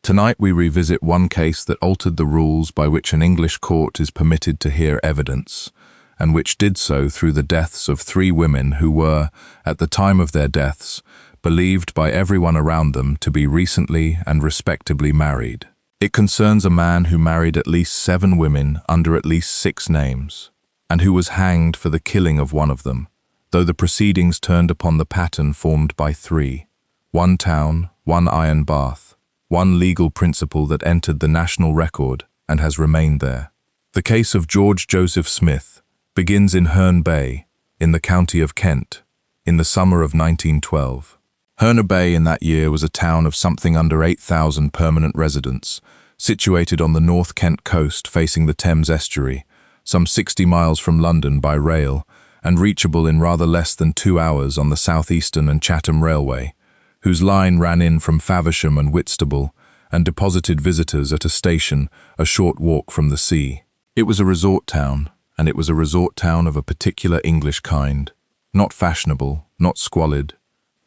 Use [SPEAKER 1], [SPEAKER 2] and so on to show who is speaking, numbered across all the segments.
[SPEAKER 1] Tonight we revisit one case that altered the rules by which an English court is permitted to hear evidence, and which did so through the deaths of 3 women who were, at the time of their deaths, believed by everyone around them to be recently and respectably married. It concerns a man who married at least 7 women under at least 6 names, and who was hanged for the killing of one of them, though the proceedings turned upon the pattern formed by 3. 1 town, 1 iron bath, 1 legal principle that entered the national record and has remained there. The case of George Joseph Smith begins in Herne Bay, in the county of Kent, in the summer of 1912. Herne Bay in that year was a town of something under 8,000 permanent residents, situated on the North Kent coast facing the Thames estuary, some 60 miles from London by rail, and reachable in rather less than 2 hours on the Southeastern and Chatham Railway, whose line ran in from Faversham and Whitstable and deposited visitors at a station a short walk from the sea. It was a resort town, and it was a resort town of a particular English kind, not fashionable, not squalid,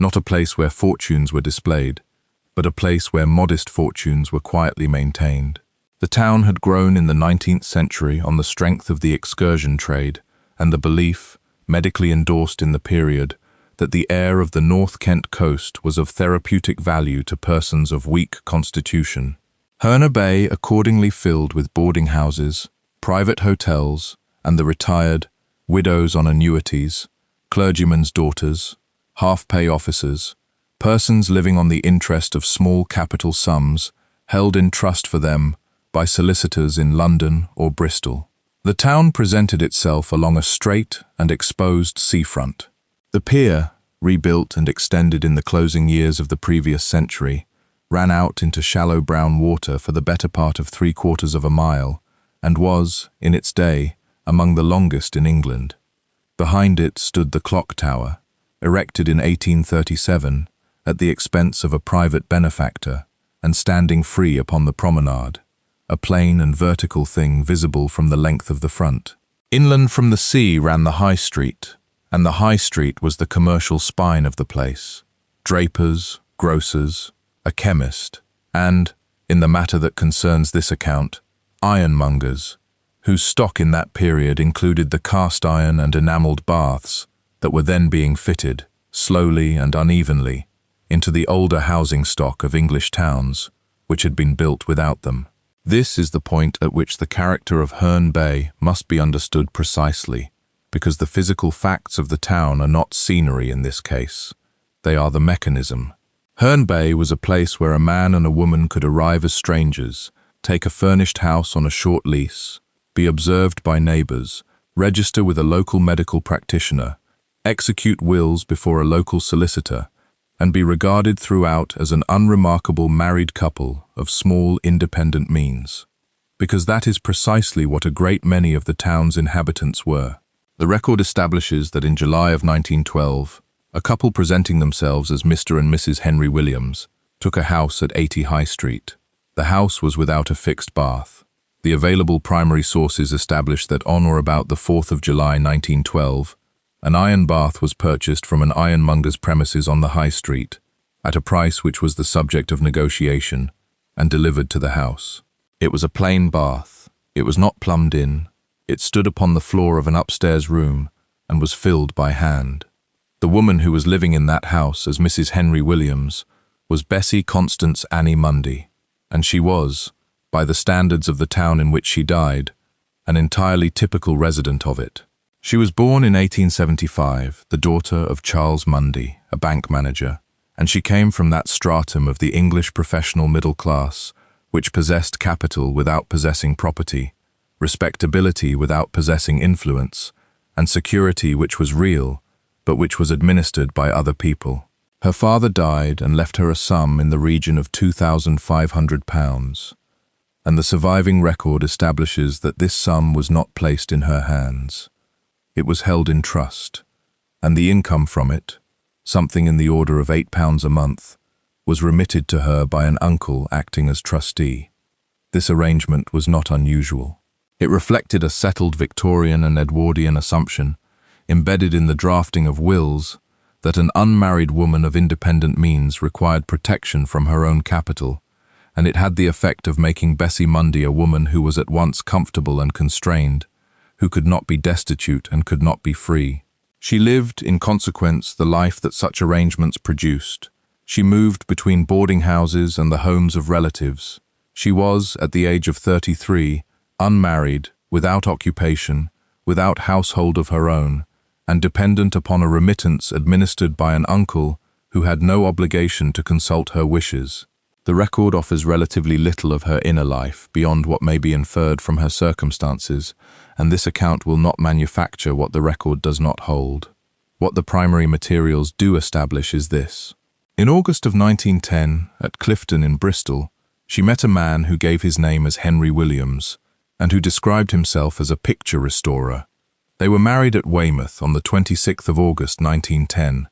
[SPEAKER 1] not a place where fortunes were displayed, but a place where modest fortunes were quietly maintained. The town had grown in the 19th century on the strength of the excursion trade and the belief, medically endorsed in the period, that the air of the North Kent coast was of therapeutic value to persons of weak constitution. Herne Bay accordingly filled with boarding houses, private hotels, and the retired, widows on annuities, clergymen's daughters, half-pay officers, persons living on the interest of small capital sums held in trust for them by solicitors in London or Bristol. The town presented itself along a straight and exposed seafront. The pier, rebuilt and extended in the closing years of the previous century, ran out into shallow brown water for the better part of 3/4 of a mile, and was, in its day, among the longest in England. Behind it stood the clock tower, erected in 1837 at the expense of a private benefactor and standing free upon the promenade, a plain and vertical thing visible from the length of the front. Inland from the sea ran the High Street, and the High Street was the commercial spine of the place. Drapers, grocers, a chemist, and, in the matter that concerns this account, ironmongers, whose stock in that period included the cast iron and enamelled baths that were then being fitted, slowly and unevenly, into the older housing stock of English towns, which had been built without them. This is the point at which the character of Herne Bay must be understood precisely, because the physical facts of the town are not scenery in this case. They are the mechanism. Herne Bay was a place where a man and a woman could arrive as strangers, take a furnished house on a short lease, be observed by neighbours, register with a local medical practitioner, execute wills before a local solicitor, and be regarded throughout as an unremarkable married couple of small independent means. Because that is precisely what a great many of the town's inhabitants were. The record establishes that in July of 1912, a couple presenting themselves as Mr. and Mrs. Henry Williams took a house at 80 High Street. The house was without a fixed bath. The available primary sources established that on or about the 4th of July 1912, an iron bath was purchased from an ironmonger's premises on the High Street, at a price which was the subject of negotiation, and delivered to the house. It was a plain bath. It was not plumbed in. It stood upon the floor of an upstairs room, and was filled by hand. The woman who was living in that house as Mrs. Henry Williams was Bessie Constance Annie Mundy, and she was, by the standards of the town in which she died, an entirely typical resident of it. She was born in 1875, the daughter of Charles Mundy, a bank manager, and she came from that stratum of the English professional middle class, which possessed capital without possessing property, respectability without possessing influence, and security which was real, but which was administered by other people. Her father died and left her a sum in the region of £2,500, and the surviving record establishes that this sum was not placed in her hands. It was held in trust, and the income from it, something in the order of £8 a month, was remitted to her by an uncle acting as trustee. This arrangement was not unusual. It reflected a settled Victorian and Edwardian assumption, embedded in the drafting of wills, that an unmarried woman of independent means required protection from her own capital, and it had the effect of making Bessie Mundy a woman who was at once comfortable and constrained, who could not be destitute and could not be free. She lived, in consequence, the life that such arrangements produced. She moved between boarding houses and the homes of relatives. She was, at the age of 33, unmarried, without occupation, without household of her own, and dependent upon a remittance administered by an uncle who had no obligation to consult her wishes. The record offers relatively little of her inner life beyond what may be inferred from her circumstances, and this account will not manufacture what the record does not hold. What the primary materials do establish is this. In August of 1910, at Clifton in Bristol, she met a man who gave his name as Henry Williams, and who described himself as a picture restorer. They were married at Weymouth on the 26th of August 1910,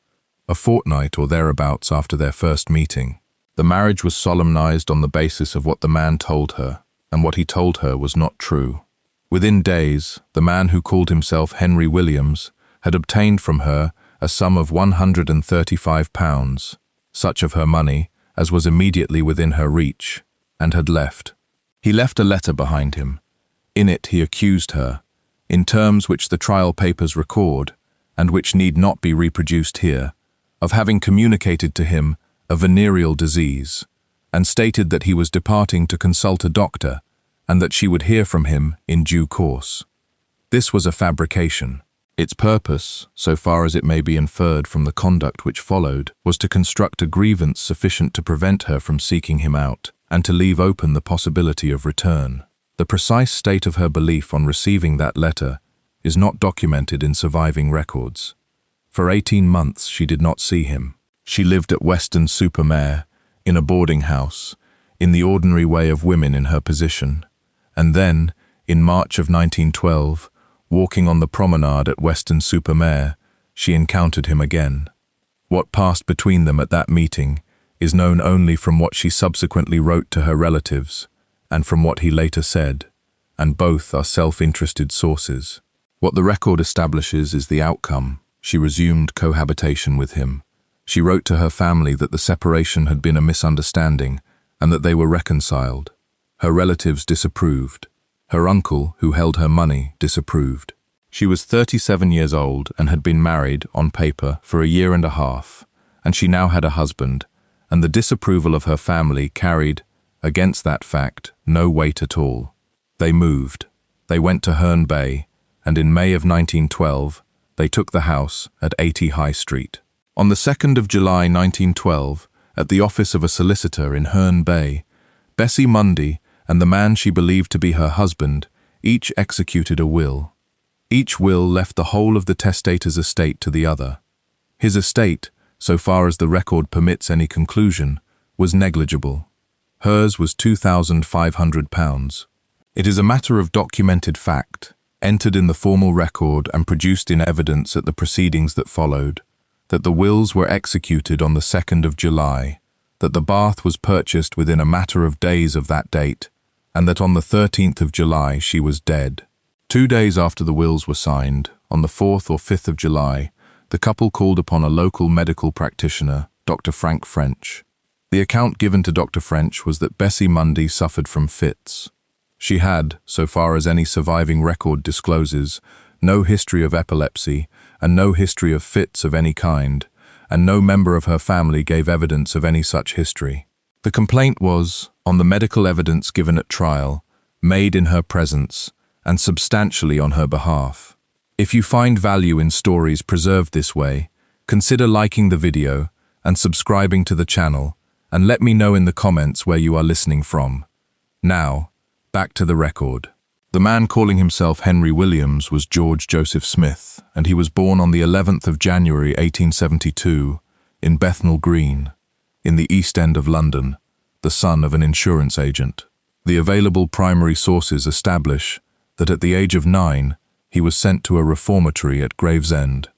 [SPEAKER 1] a fortnight or thereabouts after their first meeting. The marriage was solemnized on the basis of what the man told her, and what he told her was not true. Within days, the man who called himself Henry Williams had obtained from her a sum of £135, such of her money as was immediately within her reach, and had left. He left a letter behind him. In it he accused her, in terms which the trial papers record, and which need not be reproduced here, of having communicated to him a venereal disease, and stated that he was departing to consult a doctor, and that she would hear from him in due course. This was a fabrication. Its purpose, so far as it may be inferred from the conduct which followed, was to construct a grievance sufficient to prevent her from seeking him out, and to leave open the possibility of return. The precise state of her belief on receiving that letter is not documented in surviving records. For 18 months she did not see him. She lived at Weston-super-Mare, in a boarding house, in the ordinary way of women in her position, and then, in March of 1912, walking on the promenade at Weston-super-Mare, she encountered him again. What passed between them at that meeting is known only from what she subsequently wrote to her relatives, and from what he later said, and both are self-interested sources. What the record establishes is the outcome. She resumed cohabitation with him. She wrote to her family that the separation had been a misunderstanding and that they were reconciled. Her relatives disapproved. Her uncle, who held her money, disapproved. She was 37 years old and had been married, on paper, for a year and a half, and she now had a husband, and the disapproval of her family carried, against that fact, no weight at all. They moved. They went to Herne Bay, and in May of 1912, they took the house at 80 High Street. On the 2nd of July 1912, at the office of a solicitor in Herne Bay, Bessie Mundy and the man she believed to be her husband each executed a will. Each will left the whole of the testator's estate to the other. His estate, so far as the record permits any conclusion, was negligible. Hers was £2,500. It is a matter of documented fact, entered in the formal record and produced in evidence at the proceedings that followed, that the wills were executed on the 2nd of July, that the bath was purchased within a matter of days of that date, and that on the 13th of July she was dead. 2 days after the wills were signed, on the 4th or 5th of July, the couple called upon a local medical practitioner, Dr. Frank French. The account given to Dr. French was that Bessie Mundy suffered from fits. She had, so far as any surviving record discloses, no history of epilepsy and no history of fits of any kind, and no member of her family gave evidence of any such history. The complaint was, on the medical evidence given at trial, made in her presence, and substantially on her behalf. If you find value in stories preserved this way, consider liking the video and subscribing to the channel, and let me know in the comments where you are listening from. Now, back to the record. The man calling himself Henry Williams was George Joseph Smith, and he was born on the 11th of January 1872 in Bethnal Green, in the East End of London, the son of an insurance agent. The available primary sources establish that at the age of 9 he was sent to a reformatory at Gravesend,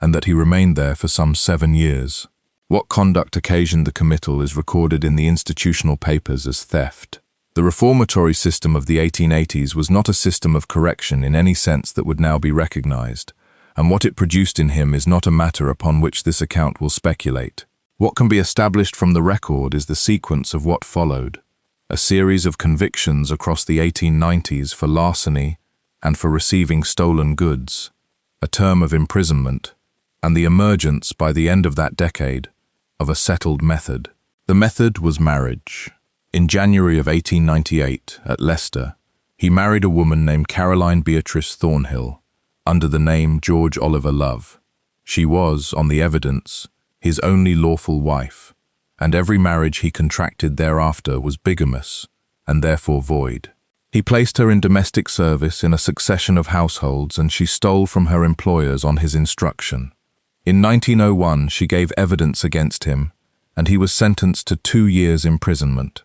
[SPEAKER 1] and that he remained there for some 7 years. What conduct occasioned the committal is recorded in the institutional papers as theft. The reformatory system of the 1880s was not a system of correction in any sense that would now be recognized, and what it produced in him is not a matter upon which this account will speculate. What can be established from the record is the sequence of what followed. a series of convictions across the 1890s for larceny and for receiving stolen goods, a term of imprisonment, and the emergence, by the end of that decade, of a settled method. The method was marriage. In January of 1898, at Leicester, he married a woman named Caroline Beatrice Thornhill, under the name George Oliver Love. She was, on the evidence, his only lawful wife, and every marriage he contracted thereafter was bigamous, and therefore void. He placed her in domestic service in a succession of households, and she stole from her employers on his instruction. In 1901, she gave evidence against him, and he was sentenced to 2 years' imprisonment.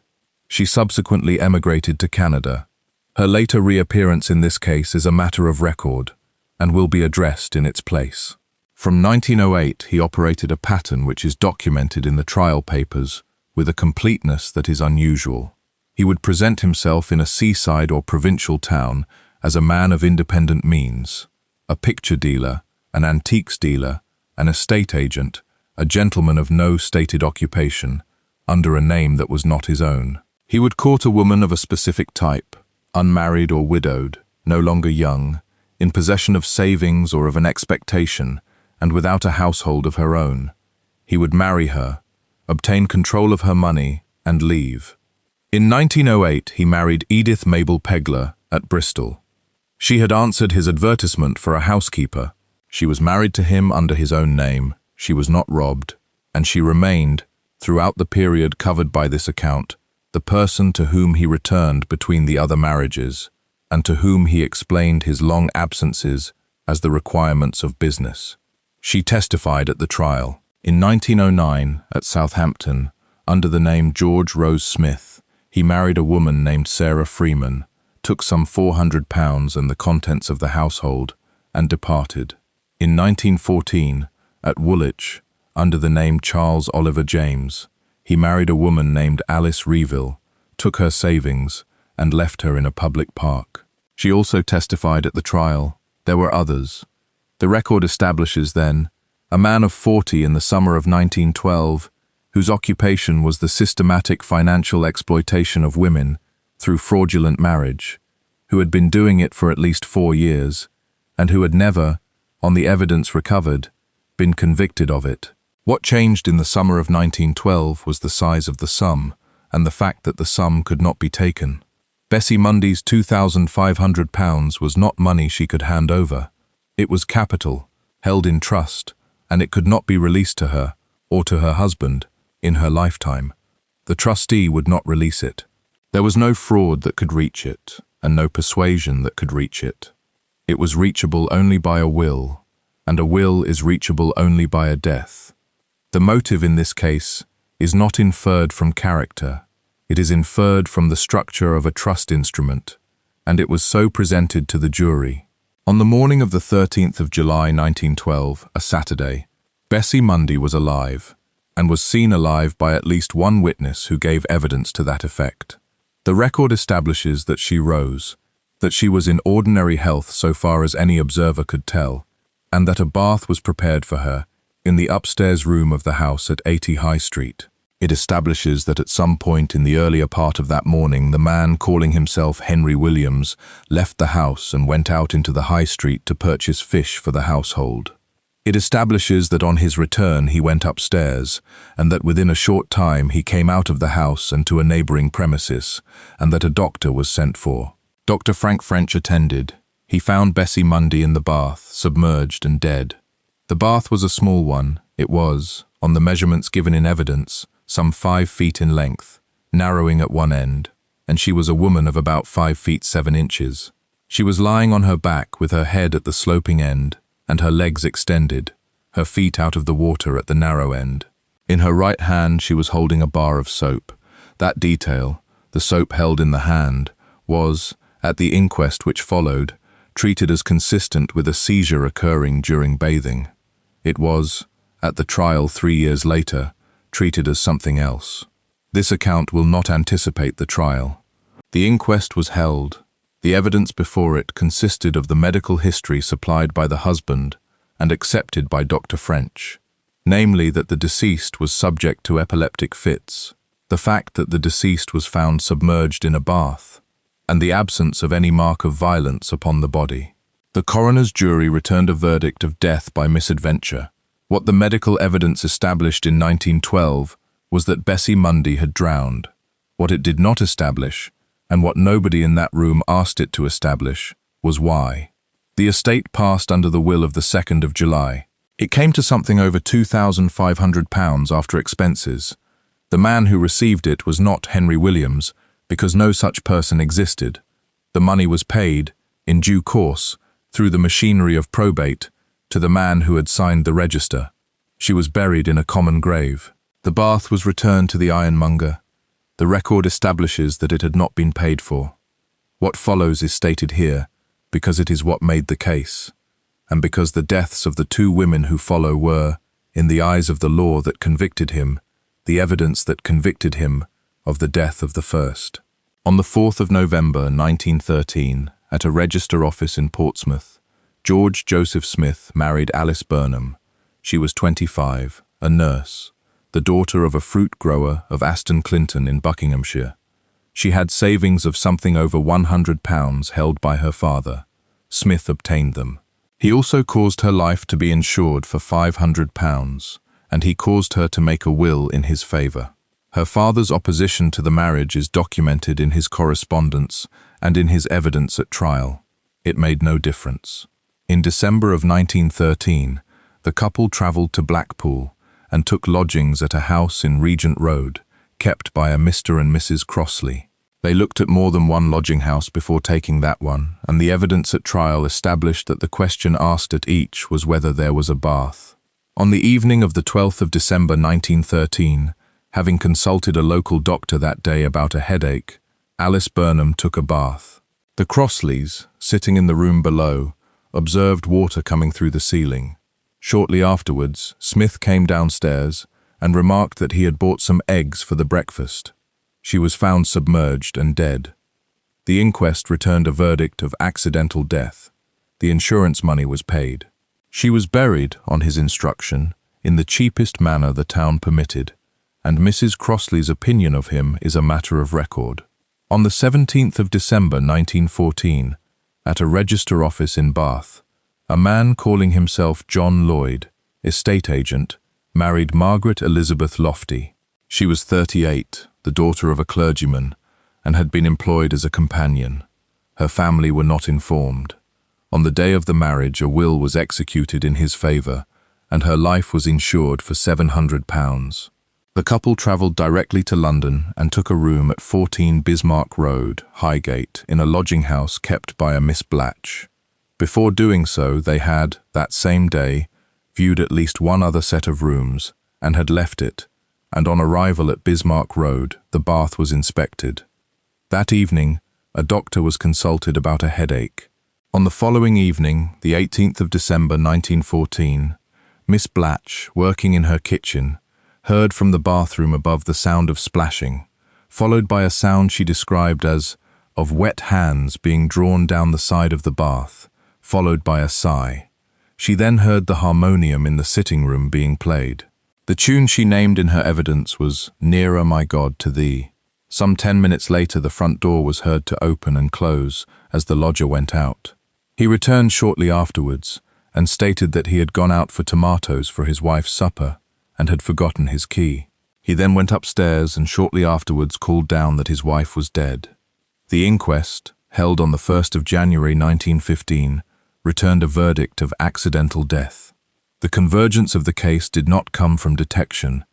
[SPEAKER 1] She subsequently emigrated to Canada. Her later reappearance in this case is a matter of record, and will be addressed in its place. From 1908, he operated a pattern which is documented in the trial papers with a completeness that is unusual. He would present himself in a seaside or provincial town as a man of independent means, a picture dealer, an antiques dealer, an estate agent, a gentleman of no stated occupation, under a name that was not his own. He would court a woman of a specific type, unmarried or widowed, no longer young, in possession of savings or of an expectation, and without a household of her own. He would marry her, obtain control of her money, and leave. In 1908, he married Edith Mabel Pegler at Bristol. She had answered his advertisement for a housekeeper. She was married to him under his own name, she was not robbed, and she remained, throughout the period covered by this account, the person to whom he returned between the other marriages, and to whom he explained his long absences as the requirements of business. She testified at the trial. In 1909, at Southampton, under the name George Rose Smith, he married a woman named Sarah Freeman, took some £400 and the contents of the household, and departed. In 1914, at Woolwich, under the name Charles Oliver James, he married a woman named Alice Reeville, took her savings, and left her in a public park. She also testified at the trial. There were others. The record establishes then a man of 40 in the summer of 1912, whose occupation was the systematic financial exploitation of women through fraudulent marriage, who had been doing it for at least 4 years, and who had never, on the evidence recovered, been convicted of it. What changed in the summer of 1912 was the size of the sum, and the fact that the sum could not be taken. Bessie Mundy's £2,500 was not money she could hand over. It was capital, held in trust, and it could not be released to her, or to her husband, in her lifetime. The trustee would not release it. There was no fraud that could reach it, and no persuasion that could reach it. It was reachable only by a will, and a will is reachable only by a death. The motive in this case is not inferred from character. It is inferred from the structure of a trust instrument, and it was so presented to the jury. On the morning of the 13th of July 1912, a Saturday, Bessie Mundy was alive, and was seen alive by at least one witness who gave evidence to that effect. The record establishes that she rose, that she was in ordinary health so far as any observer could tell, and that a bath was prepared for her in the upstairs room of the house at 80 High Street. It establishes that at some point in the earlier part of that morning, the man calling himself Henry Williams left the house and went out into the High Street to purchase fish for the household. It establishes that on his return he went upstairs, and that within a short time he came out of the house and to a neighbouring premises, and that a doctor was sent for. Dr. Frank French attended. He found Bessie Mundy in the bath, submerged and dead. The bath was a small one. It was, on the measurements given in evidence, some 5 feet in length, narrowing at one end, and she was a woman of about 5 feet 7 inches. She was lying on her back with her head at the sloping end and her legs extended, her feet out of the water at the narrow end. In her right hand she was holding a bar of soap. That detail, the soap held in the hand, was, at the inquest which followed, treated as consistent with a seizure occurring during bathing. It was, at the trial 3 years later, treated as something else. This account will not anticipate the trial. The inquest was held. The evidence before it consisted of the medical history supplied by the husband and accepted by Dr. French, namely that the deceased was subject to epileptic fits. the fact that the deceased was found submerged in a bath, and the absence of any mark of violence upon the body. The coroner's jury returned a verdict of death by misadventure. What the medical evidence established in 1912 was that Bessie Mundy had drowned. What it did not establish, and what nobody in that room asked it to establish, was why. The estate passed under the will of the 2nd of July. It came to something over £2,500 after expenses. The man who received it was not Henry Williams, because no such person existed. The money was paid, in due course, through the machinery of probate, to the man who had signed the register. She was buried in a common grave. The bath was returned to the ironmonger. The record establishes that it had not been paid for. What follows is stated here, because it is what made the case, and because the deaths of the two women who follow were, in the eyes of the law that convicted him, the evidence that convicted him of the death of the first. On the 4th of November 1913, at a register office in Portsmouth, George Joseph Smith married Alice Burnham. She was 25, a nurse, the daughter of a fruit grower of Aston Clinton in Buckinghamshire. She had savings of something over £100 held by her father. Smith obtained them. He also caused her life to be insured for £500, and he caused her to make a will in his favour. Her father's opposition to the marriage is documented in his correspondence and in his evidence at trial. It made no difference. In December of 1913, the couple travelled to Blackpool and took lodgings at a house in Regent Road, kept by a Mr. and Mrs. Crossley. They looked at more than one lodging house before taking that one, and the evidence at trial established that the question asked at each was whether there was a bath. On the evening of the 12th of December 1913, having consulted a local doctor that day about a headache, Alice Burnham took a bath. The Crossleys, sitting in the room below, observed water coming through the ceiling. Shortly afterwards, Smith came downstairs and remarked that he had bought some eggs for the breakfast. She was found submerged and dead. The inquest returned a verdict of accidental death. The insurance money was paid. She was buried, on his instruction, in the cheapest manner the town permitted, and Mrs. Crossley's opinion of him is a matter of record. On the 17th of December 1914, at a register office in Bath, a man calling himself John Lloyd, estate agent, married Margaret Elizabeth Lofty. She was 38, the daughter of a clergyman, and had been employed as a companion. Her family were not informed. On the day of the marriage, a will was executed in his favour, and her life was insured for £700. The couple travelled directly to London and took a room at 14 Bismarck Road, Highgate, in a lodging house kept by a Miss Blatch. Before doing so, they had, that same day, viewed at least one other set of rooms and had left it, and on arrival at Bismarck Road, the bath was inspected. That evening, a doctor was consulted about a headache. On the following evening, the 18th of December 1914, Miss Blatch, working in her kitchen, heard from the bathroom above the sound of splashing, followed by a sound she described as of wet hands being drawn down the side of the bath, followed by a sigh. She then heard the harmonium in the sitting room being played. The tune she named in her evidence was "Nearer, My God, to Thee." Some 10 minutes later, the front door was heard to open and close as the lodger went out. He returned shortly afterwards and stated that he had gone out for tomatoes for his wife's supper and had forgotten his key. He then went upstairs and shortly afterwards called down that his wife was dead. The inquest, held on the 1st of January 1915, returned a verdict of accidental death. The convergence of the case did not come from detection.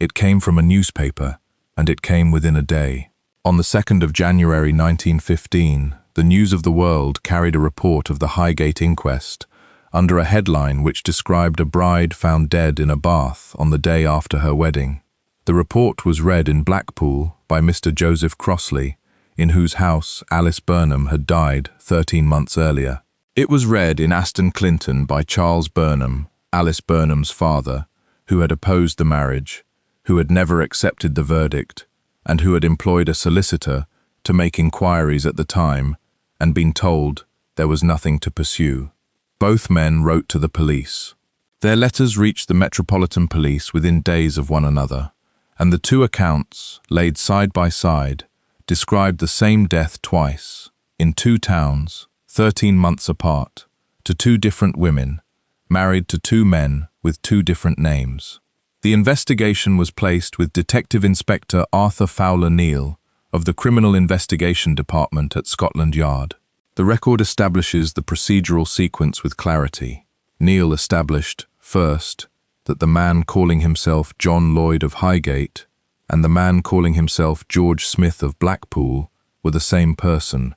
[SPEAKER 1] It came from a newspaper, and it came within a day. On the 2nd of January 1915, the News of the World carried a report of the Highgate inquest under a headline which described a bride found dead in a bath on the day after her wedding. The report was read in Blackpool by Mr. Joseph Crossley, in whose house Alice Burnham had died 13 months earlier. It was read in Aston Clinton by Charles Burnham, Alice Burnham's father, who had opposed the marriage, who had never accepted the verdict, and who had employed a solicitor to make inquiries at the time and been told there was nothing to pursue. Both men wrote to the police. Their letters reached the Metropolitan Police within days of one another, and the two accounts, laid side by side, described the same death twice, in two towns, 13 months apart, to two different women, married to two men with two different names. The investigation was placed with Detective Inspector Arthur Fowler Neal of the Criminal Investigation Department at Scotland Yard. The record establishes the procedural sequence with clarity. Neal established, first, that the man calling himself John Lloyd of Highgate and the man calling himself George Smith of Blackpool were the same person,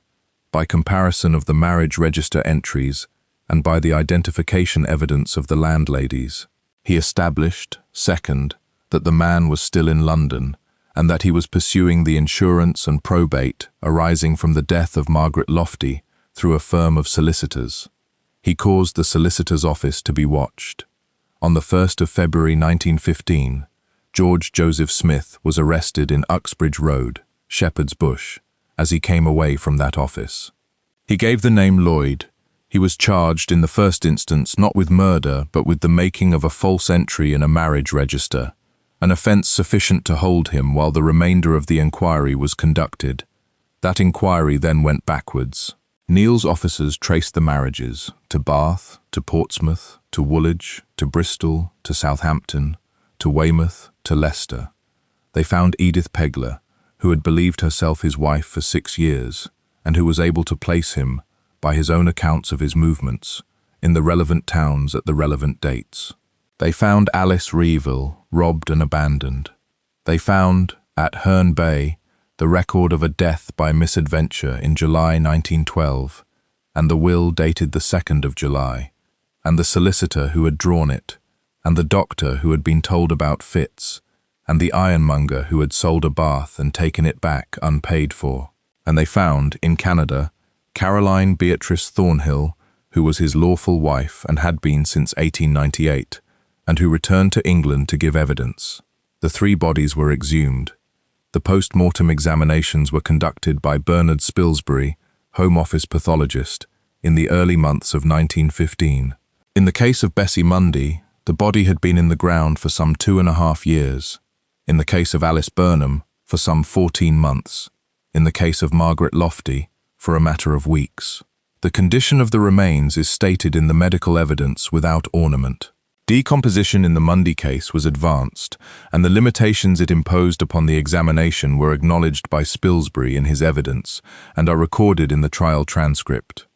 [SPEAKER 1] by comparison of the marriage register entries and by the identification evidence of the landladies. He established, second, that the man was still in London and that he was pursuing the insurance and probate arising from the death of Margaret Lofty through a firm of solicitors. He caused the solicitor's office to be watched. On the 1st of February 1915, George Joseph Smith was arrested in Uxbridge Road, Shepherd's Bush, as he came away from that office. He gave the name Lloyd. He was charged in the first instance not with murder but with the making of a false entry in a marriage register, an offence sufficient to hold him while the remainder of the inquiry was conducted. That inquiry then went backwards. Neal's officers traced the marriages to Bath, to Portsmouth, to Woolwich, to Bristol, to Southampton, to Weymouth, to Leicester. They found Edith Pegler, who had believed herself his wife for 6 years, and who was able to place him, by his own accounts of his movements, in the relevant towns at the relevant dates. They found Alice Reeville, robbed and abandoned. They found, at Herne Bay, the record of a death by misadventure in July 1912, and the will dated the 2nd of July, and the solicitor who had drawn it, and the doctor who had been told about fits, and the ironmonger who had sold a bath and taken it back unpaid for. And they found, in Canada, Caroline Beatrice Thornhill, who was his lawful wife and had been since 1898, and who returned to England to give evidence. The 3 bodies were exhumed. The post-mortem examinations were conducted by Bernard Spilsbury, Home Office pathologist, in the early months of 1915. In the case of Bessie Mundy, the body had been in the ground for some 2.5 years. In the case of Alice Burnham, for some 14 months. In the case of Margaret Lofty, for a matter of weeks. The condition of the remains is stated in the medical evidence without ornament. Decomposition in the Mundy case was advanced, and the limitations it imposed upon the examination were acknowledged by Spilsbury in his evidence and are recorded in the trial transcript.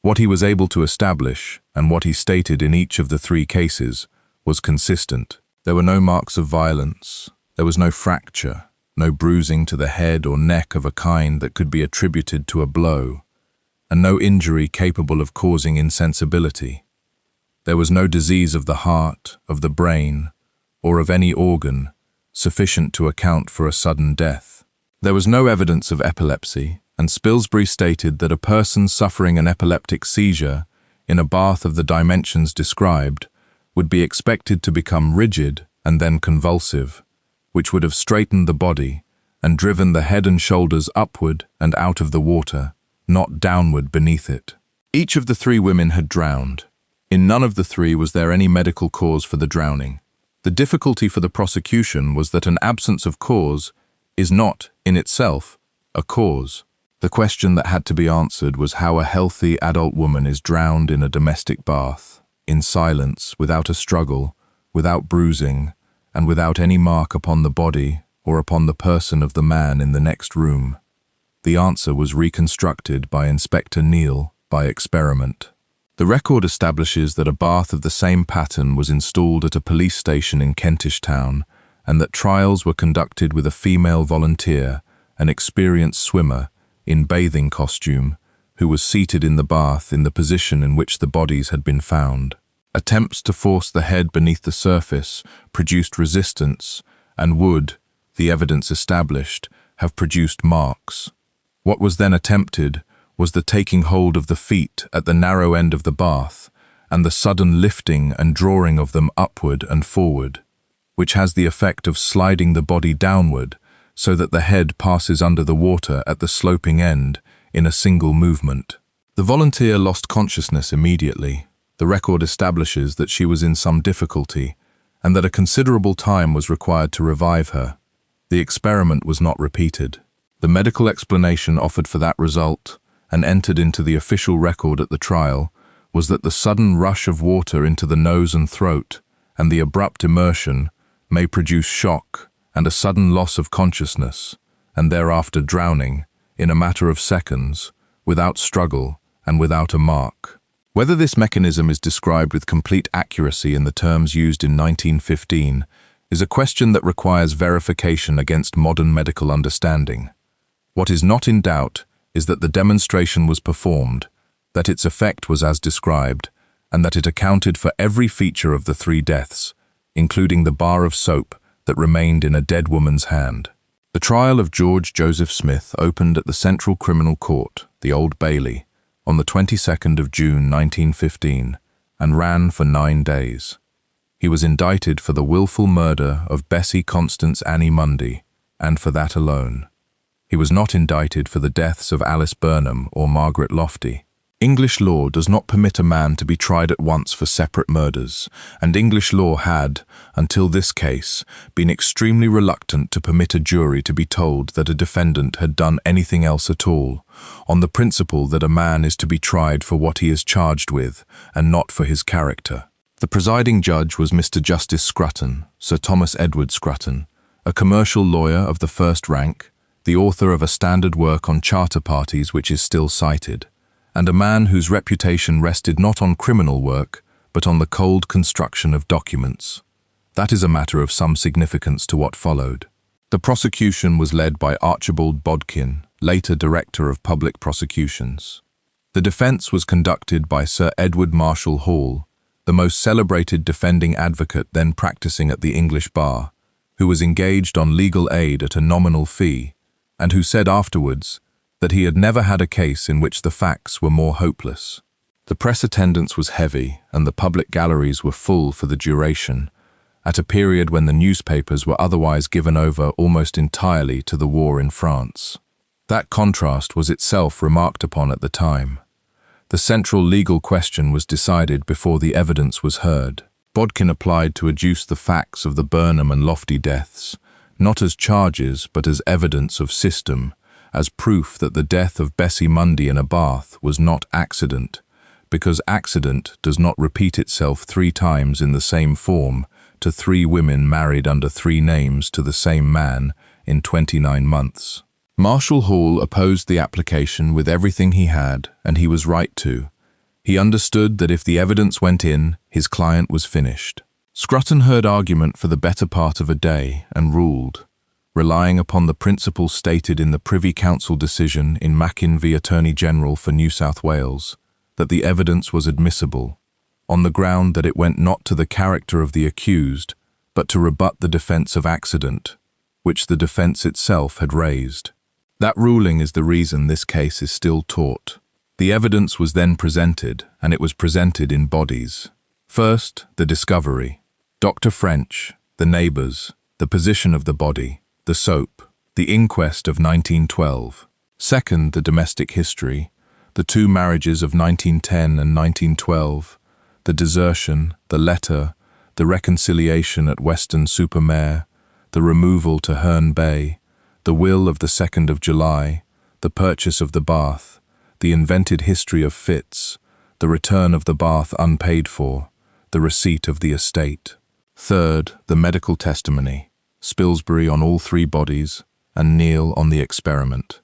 [SPEAKER 1] What he was able to establish, and what he stated in each of the 3 cases, was consistent. There were no marks of violence, there was no fracture, no bruising to the head or neck of a kind that could be attributed to a blow, and no injury capable of causing insensibility. There was no disease of the heart, of the brain, or of any organ sufficient to account for a sudden death. There was no evidence of epilepsy, and Spilsbury stated that a person suffering an epileptic seizure in a bath of the dimensions described would be expected to become rigid and then convulsive, which would have straightened the body and driven the head and shoulders upward and out of the water, not downward beneath it. Each of the 3 women had drowned. In none of the 3 was there any medical cause for the drowning. The difficulty for the prosecution was that an absence of cause is not, in itself, a cause. The question that had to be answered was how a healthy adult woman is drowned in a domestic bath, in silence, without a struggle, without bruising, and without any mark upon the body or upon the person of the man in the next room. The answer was reconstructed by Inspector Neal by experiment. The record establishes that a bath of the same pattern was installed at a police station in Kentish Town, and that trials were conducted with a female volunteer, an experienced swimmer, in bathing costume, who was seated in the bath in the position in which the bodies had been found. Attempts to force the head beneath the surface produced resistance and would, the evidence established, have produced marks. What was then attempted was the taking hold of the feet at the narrow end of the bath and the sudden lifting and drawing of them upward and forward, which has the effect of sliding the body downward so that the head passes under the water at the sloping end in a single movement. The volunteer lost consciousness immediately. The record establishes that she was in some difficulty and that a considerable time was required to revive her. The experiment was not repeated. The medical explanation offered for that result, and entered into the official record at the trial, was that the sudden rush of water into the nose and throat, and the abrupt immersion, may produce shock and a sudden loss of consciousness, and thereafter drowning, in a matter of seconds, without struggle and without a mark. Whether this mechanism is described with complete accuracy in the terms used in 1915 is a question that requires verification against modern medical understanding. What is not in doubt is that the demonstration was performed, that its effect was as described, and that it accounted for every feature of the 3 deaths, including the bar of soap that remained in a dead woman's hand. The trial of George Joseph Smith opened at the Central Criminal Court, the Old Bailey, on the 22nd of June 1915, and ran for 9 days. He was indicted for the willful murder of Bessie Constance Annie Mundy, and for that alone. He was not indicted for the deaths of Alice Burnham or Margaret Lofty. English law does not permit a man to be tried at once for separate murders, and English law had, until this case, been extremely reluctant to permit a jury to be told that a defendant had done anything else at all, on the principle that a man is to be tried for what he is charged with, and not for his character. The presiding judge was Mr. Justice Scrutton, Sir Thomas Edward Scrutton, a commercial lawyer of the first rank, the author of a standard work on charter parties which is still cited, and a man whose reputation rested not on criminal work, but on the cold construction of documents. That is a matter of some significance to what followed. The prosecution was led by Archibald Bodkin, later Director of Public Prosecutions. The defence was conducted by Sir Edward Marshall Hall, the most celebrated defending advocate then practising at the English bar, who was engaged on legal aid at a nominal fee, and who said afterwards that he had never had a case in which the facts were more hopeless. The press attendance was heavy and the public galleries were full for the duration, at a period when the newspapers were otherwise given over almost entirely to the war in France. That contrast was itself remarked upon at the time. The central legal question was decided before the evidence was heard. Bodkin applied to adduce the facts of the Burnham and Lofty deaths, not as charges but as evidence of system, as proof that the death of Bessie Mundy in a bath was not accident, because accident does not repeat itself 3 times in the same form to 3 women married under 3 names to the same man in 29 months. Marshall Hall opposed the application with everything he had, and he was right to. He understood that if the evidence went in, his client was finished. Scrutton heard argument for the better part of a day and ruled, relying upon the principle stated in the Privy Council decision in Mackin v Attorney General for New South Wales, that the evidence was admissible, on the ground that it went not to the character of the accused, but to rebut the defence of accident, which the defence itself had raised. That ruling is the reason this case is still taught. The evidence was then presented, and it was presented in bodies. First, the discovery. Dr. French, the neighbours, the position of the body, the soap, the inquest of 1912. Second, the domestic history, the 2 marriages of 1910 and 1912, the desertion, the letter, the reconciliation at Weston-super-Mare, the removal to Herne Bay, the will of the 2nd of July, the purchase of the bath, the invented history of Fitz, the return of the bath unpaid for, the receipt of the estate. Third, the medical testimony, Spilsbury on all 3 bodies, and Neal on the experiment.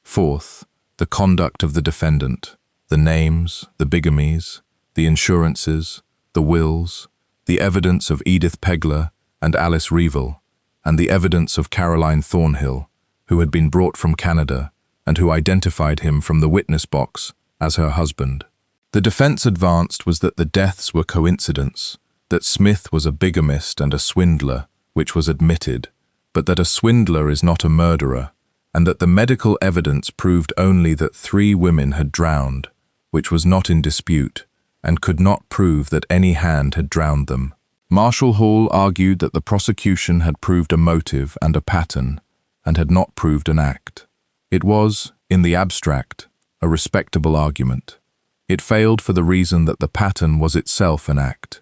[SPEAKER 1] Fourth, the conduct of the defendant, the names, the bigamies, the insurances, the wills, the evidence of Edith Pegler and Alice Reevell, and the evidence of Caroline Thornhill, who had been brought from Canada and who identified him from the witness box as her husband. The defence advanced was that the deaths were coincidence, that Smith was a bigamist and a swindler, which was admitted, but that a swindler is not a murderer, and that the medical evidence proved only that 3 women had drowned, which was not in dispute, and could not prove that any hand had drowned them. Marshall Hall argued that the prosecution had proved a motive and a pattern, and had not proved an act. It was, in the abstract, a respectable argument. It failed for the reason that the pattern was itself an act.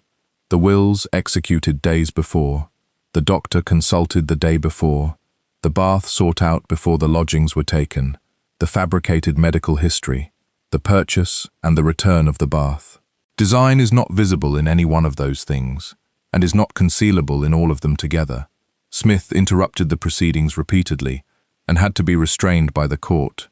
[SPEAKER 1] The wills executed days before, the doctor consulted the day before, the bath sought out before the lodgings were taken, the fabricated medical history, the purchase and the return of the bath. Design is not visible in any one of those things, and is not concealable in all of them together. Smith interrupted the proceedings repeatedly, and had to be restrained by the court.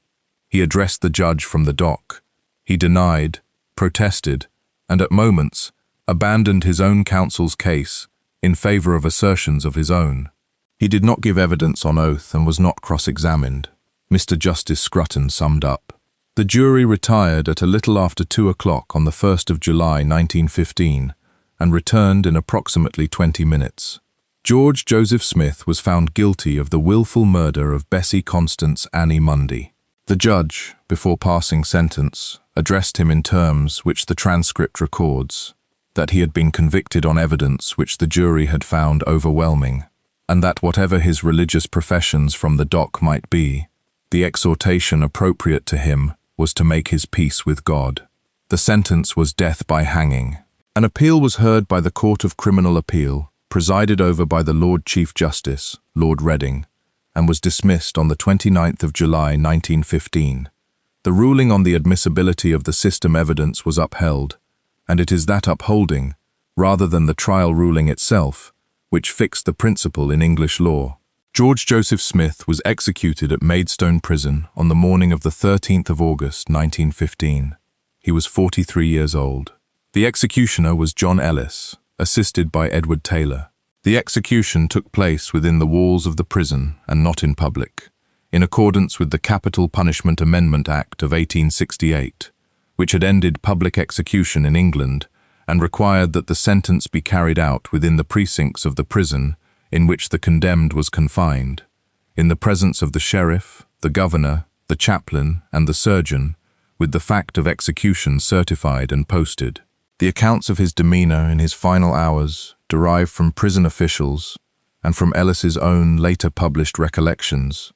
[SPEAKER 1] He addressed the judge from the dock. He denied, protested, and at moments abandoned his own counsel's case in favor of assertions of his own. He did not give evidence on oath and was not cross-examined. Mr. Justice Scrutton summed up. The jury retired at a little after 2 o'clock on the 1st of July 1915 and returned in approximately 20 minutes. George Joseph Smith was found guilty of the willful murder of Bessie Constance Annie Mundy. The judge, before passing sentence, addressed him in terms which the transcript records, that he had been convicted on evidence which the jury had found overwhelming, and that whatever his religious professions from the dock might be, the exhortation appropriate to him was to make his peace with God. The sentence was death by hanging. An appeal was heard by the Court of Criminal Appeal, presided over by the Lord Chief Justice, Lord Reading, and was dismissed on the 29th of July 1915. The ruling on the admissibility of the system evidence was upheld, and it is that upholding, rather than the trial ruling itself, which fixed the principle in English law. George Joseph Smith was executed at Maidstone Prison on the morning of the 13th of August 1915. He was 43 years old. The executioner was John Ellis, assisted by Edward Taylor. The execution took place within the walls of the prison and not in public, in accordance with the Capital Punishment Amendment Act of 1868, which had ended public execution in England and required that the sentence be carried out within the precincts of the prison in which the condemned was confined, in the presence of the sheriff, the governor, the chaplain, and the surgeon, with the fact of execution certified and posted. The accounts of his demeanor in his final hours derive from prison officials and from Ellis's own later published recollections,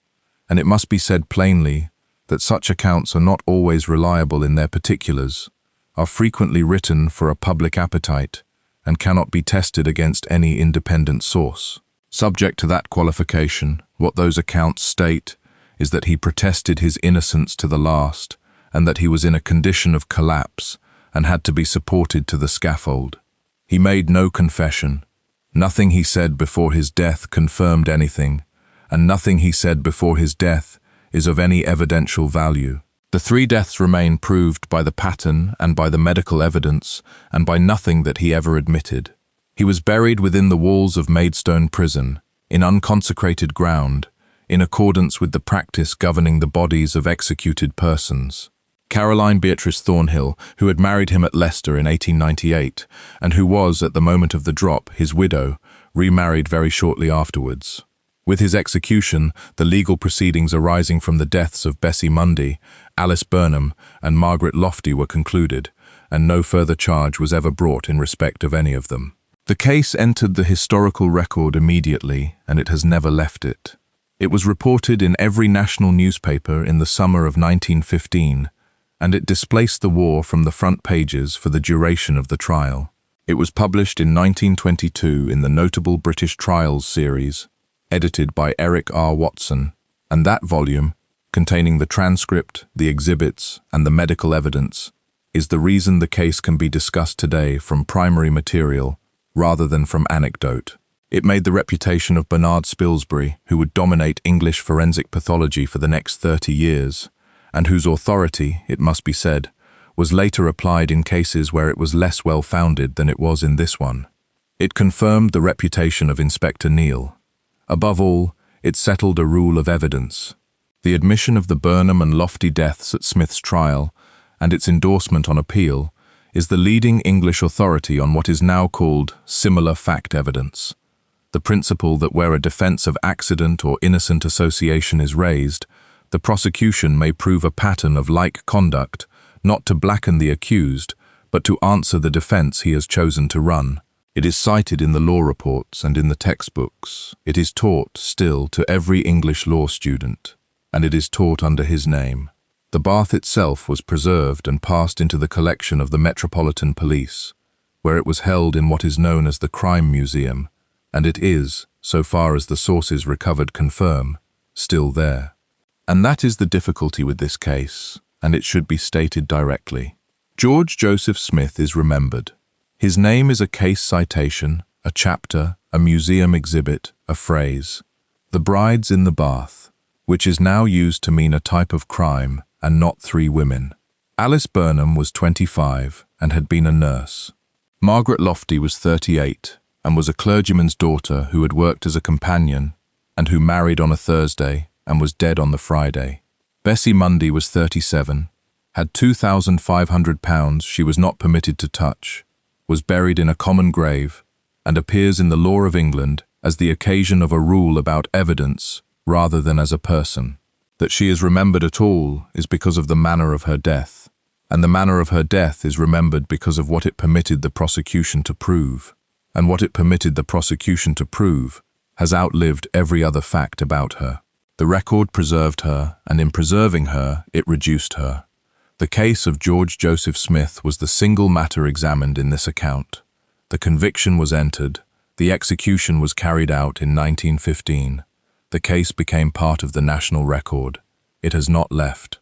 [SPEAKER 1] and it must be said plainly that such accounts are not always reliable in their particulars, are frequently written for a public appetite, and cannot be tested against any independent source. Subject to that qualification, what those accounts state is that he protested his innocence to the last, and that he was in a condition of collapse and had to be supported to the scaffold. He made no confession. Nothing he said before his death confirmed anything, and nothing he said before his death is of any evidential value. The 3 deaths remain proved by the pattern and by the medical evidence, and by nothing that he ever admitted. He was buried within the walls of Maidstone Prison, in unconsecrated ground, in accordance with the practice governing the bodies of executed persons. Caroline Beatrice Thornhill, who had married him at Leicester in 1898, and who was, at the moment of the drop, his widow, remarried very shortly afterwards. With his execution, the legal proceedings arising from the deaths of Bessie Mundy, Alice Burnham, and Margaret Lofty were concluded, and no further charge was ever brought in respect of any of them. The case entered the historical record immediately, and it has never left it. It was reported in every national newspaper in the summer of 1915, and it displaced the war from the front pages for the duration of the trial. It was published in 1922 in the Notable British Trials series, edited by Eric R. Watson, and that volume, containing the transcript, the exhibits, and the medical evidence, is the reason the case can be discussed today from primary material rather than from anecdote. It made the reputation of Bernard Spilsbury, who would dominate English forensic pathology for the next 30 years, and whose authority, it must be said, was later applied in cases where it was less well-founded than it was in this one. It confirmed the reputation of Inspector Neal. Above all, it settled a rule of evidence. The admission of the Burnham and Lofty deaths at Smith's trial, and its endorsement on appeal, is the leading English authority on what is now called similar fact evidence. The principle that where a defense of accident or innocent association is raised, the prosecution may prove a pattern of like conduct, not to blacken the accused, but to answer the defense he has chosen to run. It is cited in the law reports and in the textbooks. It is taught still to every English law student, and it is taught under his name. The bath itself was preserved and passed into the collection of the Metropolitan Police, where it was held in what is known as the Crime Museum, and it is, so far as the sources recovered confirm, still there. And that is the difficulty with this case, and it should be stated directly. George Joseph Smith is remembered. His name is a case citation, a chapter, a museum exhibit, a phrase. The bride's in the bath, which is now used to mean a type of crime and not 3 women. Alice Burnham was 25 and had been a nurse. Margaret Lofty was 38 and was a clergyman's daughter who had worked as a companion and who married on a Thursday and was dead on the Friday. Bessie Mundy was 37, had £2,500 she was not permitted to touch, was buried in a common grave, and appears in the law of England as the occasion of a rule about evidence rather than as a person. That she is remembered at all is because of the manner of her death, and the manner of her death is remembered because of what it permitted the prosecution to prove, and what it permitted the prosecution to prove has outlived every other fact about her. The record preserved her, and in preserving her, it reduced her. The case of George Joseph Smith was the single matter examined in this account. The conviction was entered, the execution was carried out in 1915. The case became part of the national record. It has not left.